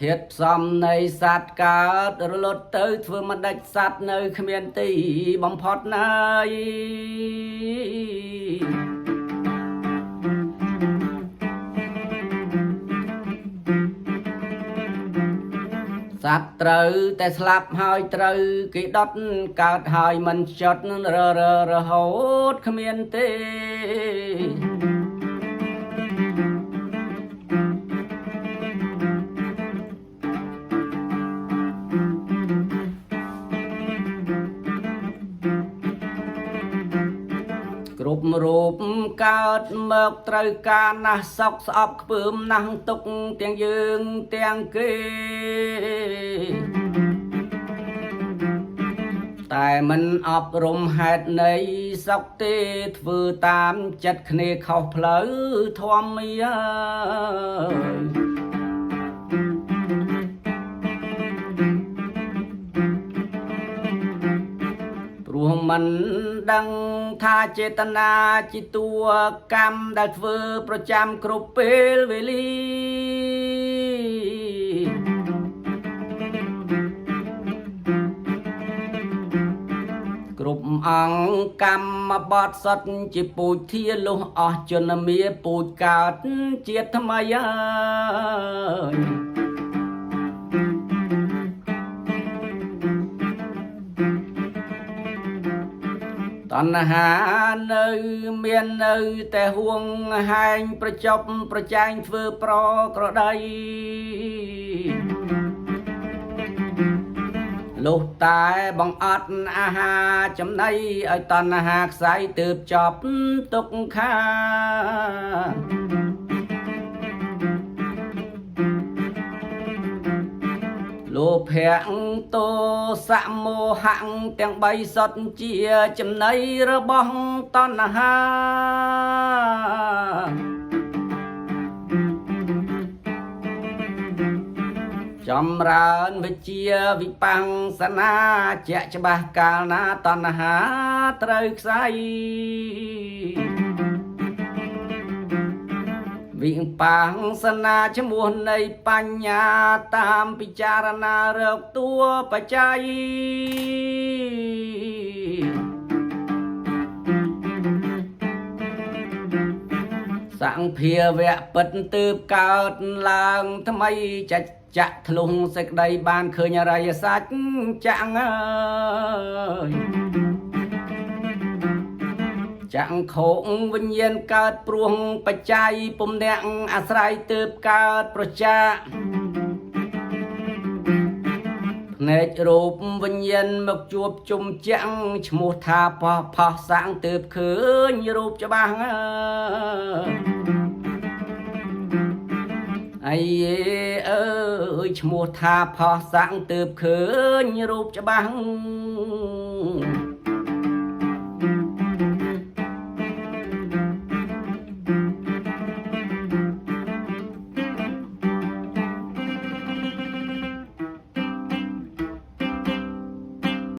ធាតផ្សំនៃសត្វកើតរលត់ទៅធ្វើមិនដាច់សត្វនៅគ្មានទីបំផុតណាយសត្វត្រូវតែស្លាប់ហើយត្រូវគេដុតកើតហើយមិនចត់រហូតគ្មានទេគ្រប់រូបកើតមកត្រូវការណាស់សោកស្អប់ខ្ពើមណាស់ទុកទាំងយើងទាំងគេតែមិនអប់រំហេតុនៃសោកទេធ្វើតាមចិត្តគ្នាខុសផ្លូវធម្មយាព្រោះមិនដឹងថាចេតនាជាតួកម្មដែលធ្វើប្រចាំគ្រប់ពេលវេលាគ្រប់អង្គកម្មបត់សតជាពូជធាលុះអស់ជនមាពូជកើតជាតិថ្មីតណ្ហានៅមាននៅតែហួងហែងប្រជប់ប្រចែងធ្វើប្រក្រដីលុះតែបង្អត់អាហារចំណីឲ្យតណ្ហាខ្សែទើបចប់ទុកខាលោភៈទោសៈមោហៈទាំង3សុទ្ធជាចំណីរបស់តណ្ហាចម្រើនវិជ្ជាវិបស្សនាជាក់ច្បាស់កាលណាតណ្ហាត្រូវខ្សែវិបស្សនាឈ្មោះនៃបញ្ញាតាមពិចារណារកតួបច្ច័យសង្ភាវៈពិតទើបកើតឡើងថ្មីចាក់ធ្លុះសេចក្តីបានឃើញអរិយសច្ចចាំងចាំងខោវិញ្ញាណកើតព្រោះបច្ច័យពុំអ្នកអាស្រ័យទើបកើតប្រចាភ្នែករូបវិញ្ញាណមកជួបជុំចាំងឈ្មោះថាផោះសាំងទើបឃើញរូបច្បាស់អីអើយឈ្មោះថាផោះសាំងទើបឃើញរូបច្បាស់